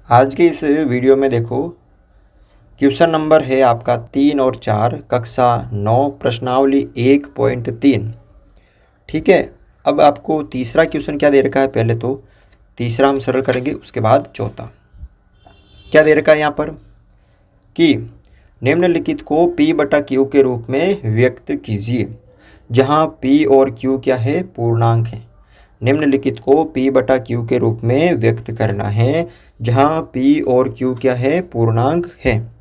आज के इस वीडियो में देखो, क्वेश्चन नंबर है आपका 3 और 4 कक्षा 9 प्रश्नावली 1.3। ठीक है। अब आपको तीसरा क्वेश्चन क्या दे रखा है, पहले तो तीसरा हम सरल करेंगे, उसके बाद चौथा। क्या दे रखा है यहाँ पर कि निम्नलिखित को P/Q के रूप में व्यक्त कीजिए, जहाँ P और Q क्या है, पूर्णांक है। निम्नलिखित को P/Q के रूप में व्यक्त करना है, जहाँ P और Q क्या है, पूर्णांक है।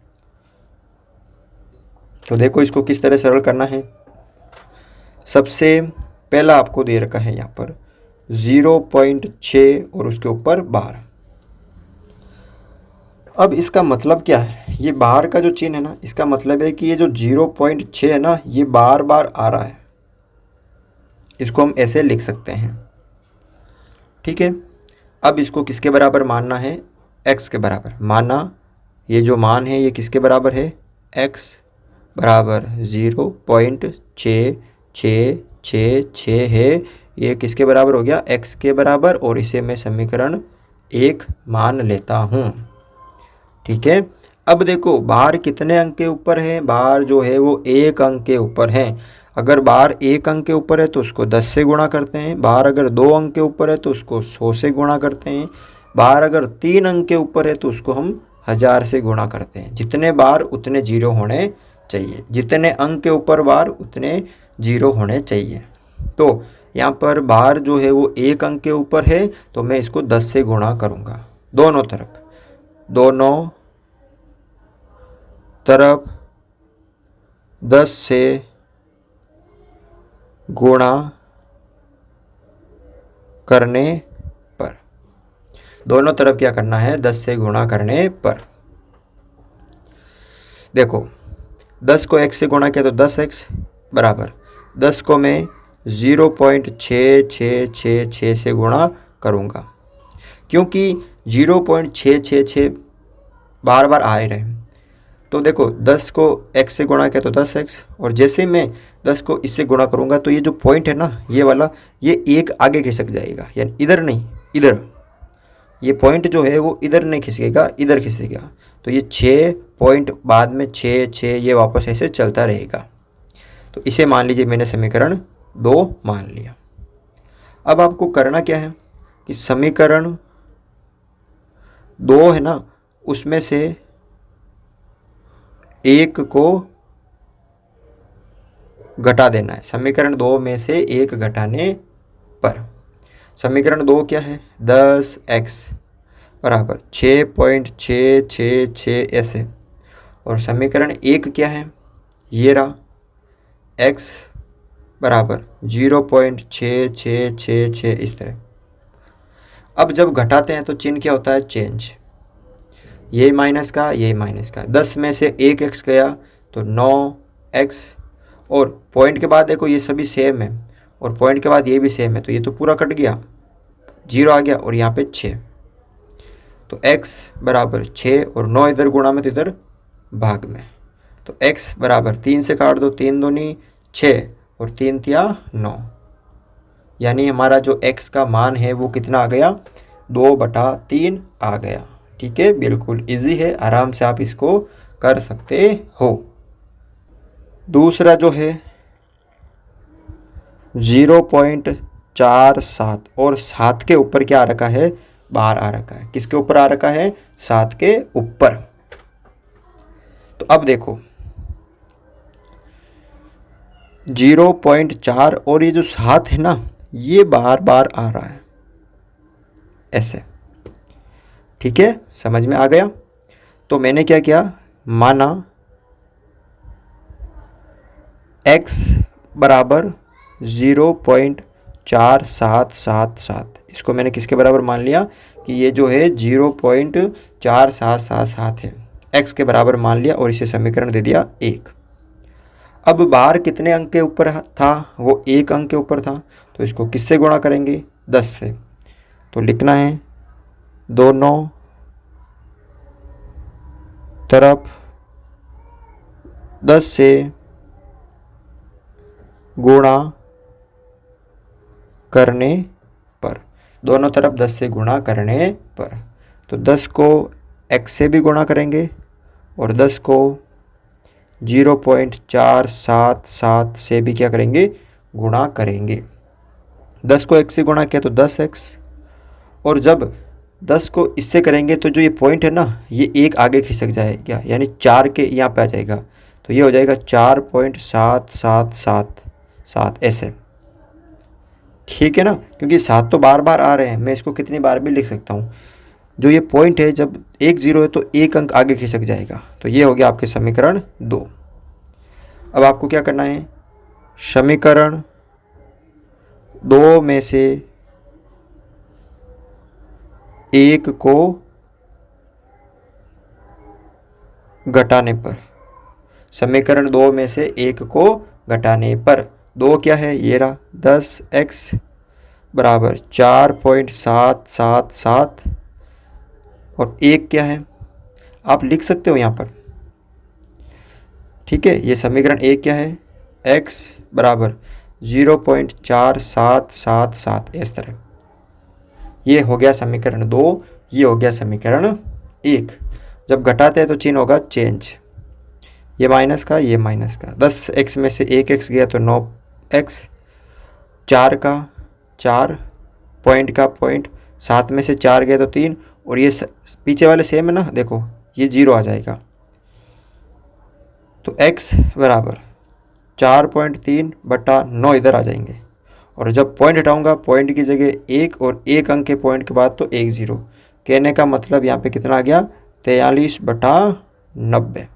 तो देखो इसको किस तरह सरल करना है। सबसे पहला आपको दे रखा है यहाँ पर 0.6 और उसके ऊपर बार। अब इसका मतलब क्या है, ये बार का जो चिन्ह है ना, इसका मतलब है कि ये जो 0.6 है ना, ये बार बार आ रहा है। इसको हम ऐसे लिख सकते हैं। ठीक है। अब इसको किसके बराबर मानना है, x के बराबर माना। ये जो मान है ये किसके बराबर है, x बराबर 0.66666 है। ये किसके बराबर हो गया, x के बराबर, और इसे मैं समीकरण 1 मान लेता हूँ। ठीक है। अब देखो बार कितने अंक के ऊपर है, बार जो है वो 1 अंक के ऊपर है। अगर बार 1 अंक के ऊपर है तो उसको 10 से गुणा करते हैं। बार अगर 2 अंक के ऊपर है तो उसको 100 से गुणा करते हैं। बार अगर 3 अंक के ऊपर है तो उसको हम 1000 से गुणा करते हैं। जितने बार उतने जीरो होने चाहिए, जितने अंक के ऊपर बार उतने जीरो होने चाहिए। तो यहाँ पर बार जो है वो 1 अंक के ऊपर है, तो मैं इसको 10 से गुणा करूँगा दोनों तरफ। दोनों तरफ 10 से गुणा करने पर, दोनों तरफ क्या करना है, 10 से गुणा करने पर। देखो 10 को x से गुणा किया तो 10x बराबर 10 को मैं 0.6666 से गुणा करूँगा, क्योंकि 0.666 बार बार आ ही रहे हैं। तो देखो 10 को x से गुणा किया तो 10x, और जैसे मैं 10 को इससे गुणा करूँगा तो ये जो पॉइंट है ना, ये वाला, ये एक आगे खिसक जाएगा, यानी इधर नहीं इधर। ये पॉइंट जो है वो इधर नहीं खिसकेगा, इधर खिसकेगा। तो ये 6 पॉइंट बाद में 6 ये वापस ऐसे चलता रहेगा। तो इसे मान लीजिए मैंने समीकरण 2 मान लिया। अब आपको करना क्या है कि समीकरण 2 है ना, उसमें से 1 को घटा देना है। समीकरण 2 में से 1 घटाने पर समीकरण 2 क्या है, 10x बराबर 6.666 ऐसे, और समीकरण 1 क्या है, ये रहा x बराबर 0.6666 इस तरह। अब जब घटाते हैं तो चिन्ह क्या होता है, चेंज। ये माइनस का, ये माइनस का, 10 में से 1x गया तो 9x, और पॉइंट के बाद देखो ये सभी सेम है, और पॉइंट के बाद ये भी सेम है, तो ये तो पूरा कट गया, 0 आ गया, और यहाँ पे 6। तो x बराबर 6 और 9 इधर गुणा में तो इधर भाग में। तो x बराबर 3 से काट दो, 3 दूनी 6 और 3 तिया 9, यानी हमारा जो x का मान है वो कितना आ गया, 2/3 आ गया। ठीक है, बिल्कुल इजी है, आराम से आप इसको कर सकते हो। दूसरा जो है 0.47 और 7 के ऊपर क्या आ रखा है, बार आ रखा है। किसके ऊपर आ रखा है, 7 के ऊपर। तो अब देखो 0.4 और ये जो 7 है ना, ये बार बार आ रहा है ऐसे। ठीक है, समझ में आ गया। तो मैंने क्या किया, माना x बराबर 0.4777, इसको मैंने किसके बराबर मान लिया कि ये जो है 0.4777 है, x के बराबर मान लिया, और इसे समीकरण दे दिया 1। अब बार कितने अंक के ऊपर था, वो 1 अंक के ऊपर था, तो इसको किससे गुणा करेंगे, 10 से। तो लिखना है दोनों तरफ 10 से गुणा करने पर, दोनों तरफ 10 से गुणा करने पर। तो 10 को x से भी गुणा करेंगे और 10 को 0.477 से भी क्या करेंगे, गुणा करेंगे। 10 को x से गुणा किया तो 10x, और जब 10 को इससे करेंगे तो जो ये पॉइंट है ना, ये एक आगे खिसक जाएगा, यानी 4 के यहाँ पे आ जाएगा, तो ये हो जाएगा 4.7777 ऐसे। ठीक है ना, क्योंकि 7 तो बार बार आ रहे हैं, मैं इसको कितनी बार भी लिख सकता हूँ। जो ये पॉइंट है, जब 1 0 है तो एक अंक आगे खिसक जाएगा। तो ये हो गया आपके समीकरण 2। अब आपको क्या करना है, समीकरण 2 में से एक को घटाने पर, समीकरण 2 में से एक को घटाने पर 2 क्या है, ये रहा 10x बराबर 4.777 और 1 क्या है, आप लिख सकते हो यहाँ पर। ठीक है, ये समीकरण 1 क्या है, x बराबर 0.4777 इस तरह। ये हो गया समीकरण 2, ये हो गया समीकरण 1। जब घटाते हैं तो चिन्ह होगा चेंज, ये माइनस का, ये माइनस का। 10x में से 1x गया तो 9x, 4 का 4, पॉइंट का पॉइंट, 7 में से 4 गया तो 3, और ये पीछे वाले सेम है ना, देखो ये 0 आ जाएगा। तो x बराबर 4.3/9 इधर आ जाएंगे, और जब पॉइंट हटाऊंगा पॉइंट की जगह 1 और 1 अंक के पॉइंट के बाद तो 1 0। कहने का मतलब यहाँ पे कितना आ गया, 43/90,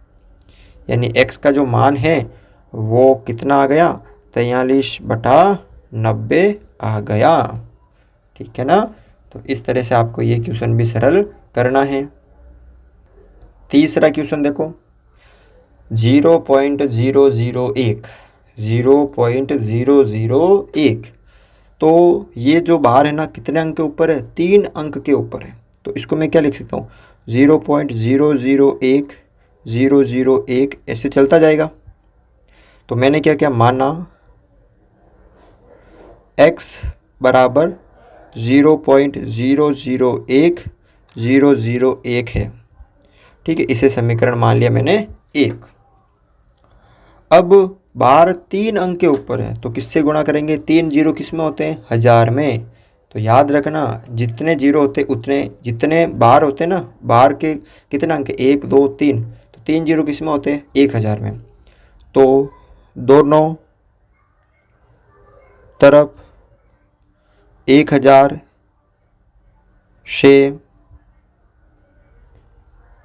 यानी x का जो मान है वो कितना आ गया, 43/90 आ गया। ठीक है ना, तो इस तरह से आपको ये क्वेश्चन भी सरल करना है। तीसरा क्वेश्चन देखो, 0.001 तो ये जो बार है ना, कितने अंक के ऊपर है, 3 अंक के ऊपर है। तो इसको मैं क्या लिख सकता हूँ, 0.001001 ऐसे चलता जाएगा। तो मैंने क्या क्या माना, x बराबर 0.001001 है। ठीक है, इसे समीकरण मान लिया मैंने 1। अब बार 3 अंक के ऊपर है तो किससे गुणा करेंगे, 3 0 किस में होते हैं, 1000 में। तो याद रखना, जितने जीरो होते उतने, जितने बार होते हैं ना, बार के कितने अंक, 1 2 3, तो 3 0 किस में होते हैं, 1000 में। तो दोनों तरफ 1000 से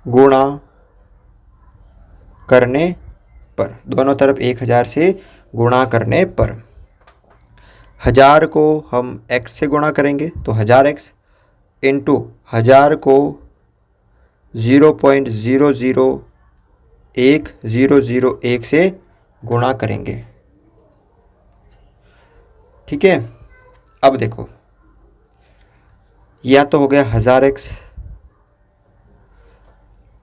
गुणा करने पर, दोनों तरफ 1000 से गुणा करने पर 1000 को हम x से गुणा करेंगे तो 1000x इंटू 1000 को 0.001001 से गुणा करेंगे। ठीक है, अब देखो यह तो हो गया 1000x।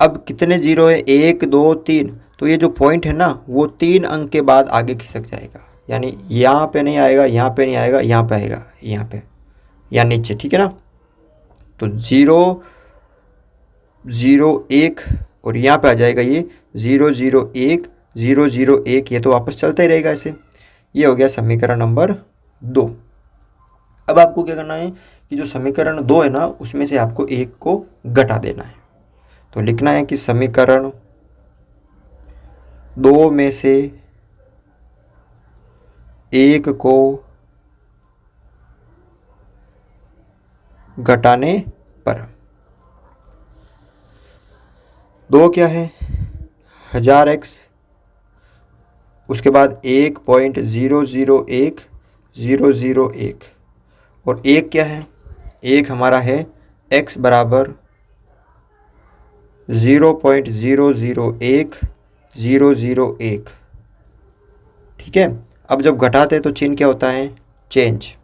अब कितने जीरो है, 1 2 3, तो ये जो पॉइंट है ना वो 3 अंक के बाद आगे खिसक जाएगा, यानी यहाँ पे नहीं आएगा, यहाँ पे नहीं आएगा, यहाँ पे आएगा, यहाँ पे या नीचे। ठीक है ना, तो 0 0 1 और यहाँ पे आ जाएगा ये 0 0 1 0 0 1, ये तो वापस चलता ही रहेगा ऐसे। ये हो गया समीकरण नंबर 2। अब आपको क्या करना है कि जो समीकरण 2 है ना उसमें से आपको एक को घटा देना है। तो लिखना है कि समीकरण 2 में से एक को घटाने पर 2 क्या है, 1000x, उसके बाद 1.001001 और 1 क्या है, 1 हमारा है x बराबर 0.001001। ठीक है, अब जब घटाते हैं तो चिन्ह क्या होता है, चेंज,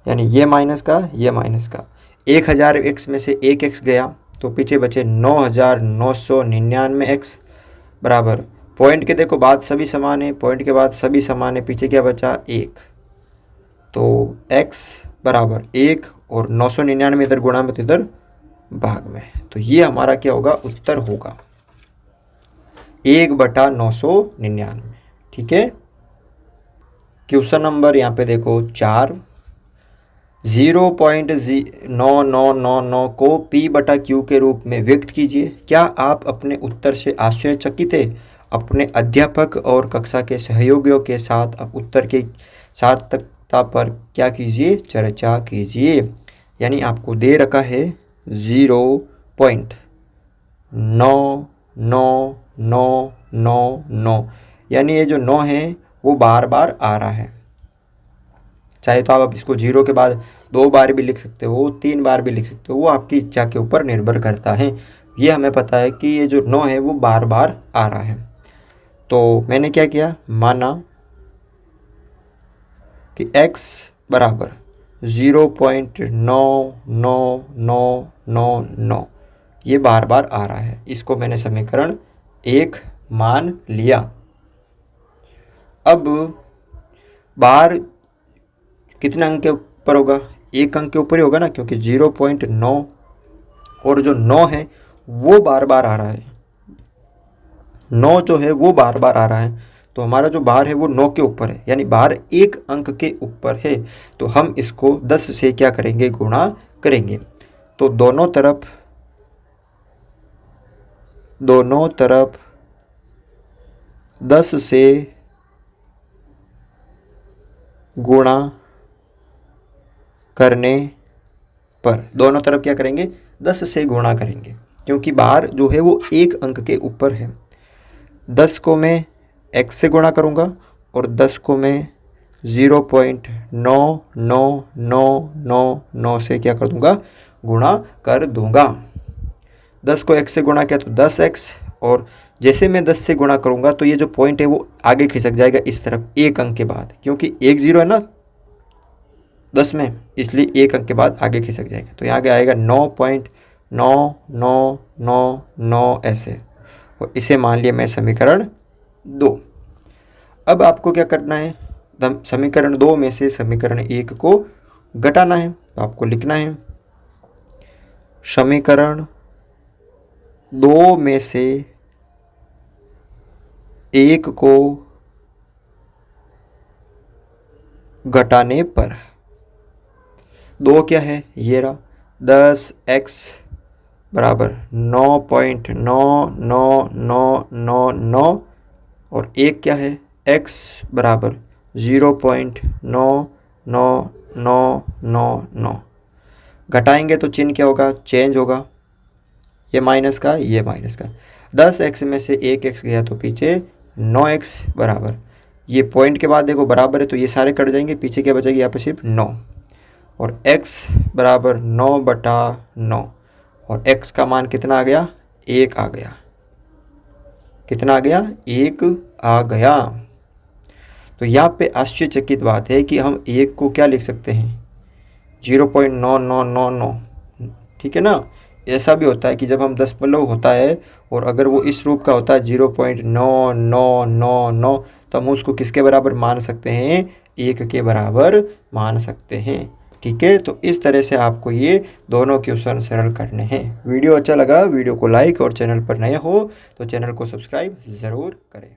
यानी ये माइनस का, ये माइनस का। 1000x में से 1x गया तो पीछे बचे 9999x बराबर, पॉइंट के देखो बाद सभी समान है, पॉइंट के बाद सभी समान है, पीछे क्या बचा 1, तो x बराबर 1 और 999 इधर गुणा में तो इधर भाग में। तो ये हमारा क्या होगा, उत्तर होगा 1/999। ठीक है। क्वेश्चन नंबर यहाँ पे देखो 4, 0.9999 को P/Q के रूप में व्यक्त कीजिए। क्या आप अपने उत्तर से आश्चर्यचकित हैं? अपने अध्यापक और कक्षा के सहयोगियों के साथ अब उत्तर की सार्थकता पर क्या कीजिए, चर्चा कीजिए। यानी आपको दे रखा है 0.99999, यानी ये जो 9 है वो बार बार आ रहा है। चाहे तो आप इसको 0 के बाद 2 बार भी लिख सकते हो, 3 बार भी लिख सकते हो, वो आपकी इच्छा के ऊपर निर्भर करता है। ये हमें पता है कि ये जो 9 है वो बार बार आ रहा है। तो मैंने क्या किया, माना कि x बराबर 0.99999 ये बार बार आ रहा है। इसको मैंने समीकरण 1 मान लिया। अब बार कितने अंक के ऊपर होगा, 1 अंक के ऊपर ही होगा ना, क्योंकि 0.9 और जो 9 है वो बार बार आ रहा है। 9 जो है वो बार बार आ रहा है, तो हमारा जो बार है वो 9 के ऊपर है, यानी बार 1 अंक के ऊपर है। तो हम इसको 10 से क्या करेंगे, गुणा करेंगे। तो दोनों तरफ 10 से गुणा करने पर, दोनों तरफ क्या करेंगे, 10 से गुणा करेंगे, क्योंकि बार जो है वो 1 अंक के ऊपर है। 10 को मैं x से गुणा करूँगा और 10 को मैं 0.99999 से क्या कर दूँगा, गुणा कर दूँगा। 10 को x से गुणा किया तो 10x, और जैसे मैं 10 से गुणा करूँगा तो ये जो पॉइंट है वो आगे खिसक जाएगा इस तरफ 1 अंक के बाद, क्योंकि 1 0 है ना 10 में, इसलिए 1 अंक के बाद आगे खिसक जाएगा। तो यहाँ आएगा 9.9999 ऐसे, और इसे मान लिया मैं समीकरण 2। अब आपको क्या करना है, समीकरण 2 में से समीकरण 1 को घटाना है। तो आपको लिखना है समीकरण 2 में से 1 को घटाने पर 2 क्या है, ये रहा 10x बराबर 9.99999, और 1 क्या है, x बराबर 0.99999। घटाएंगे तो चिन्ह क्या होगा, चेंज होगा, ये माइनस का ये माइनस का। 10x में से 1x गया तो पीछे 9x बराबर, ये पॉइंट के बाद देखो बराबर है तो ये सारे कट जाएंगे, पीछे क्या बचेगी, यहाँ पे सिर्फ 9, और x बराबर 9/9, और x का मान कितना आ गया, 1 आ गया। कितना आ गया, 1 आ गया। तो यहाँ पे आश्चर्यचकित बात है कि हम 1 को क्या लिख सकते हैं, 0.9999। ठीक है ना। ऐसा भी होता है कि जब हम दशमलव होता है और अगर वो इस रूप का होता है 0.9999, तो हम उसको किसके बराबर मान सकते हैं, 1 के बराबर मान सकते हैं। ठीक है। तो इस तरह से आपको ये दोनों क्वेश्चन सरल करने हैं। वीडियो अच्छा लगा, वीडियो को लाइक, और चैनल पर नए हो तो चैनल को सब्सक्राइब ज़रूर करें।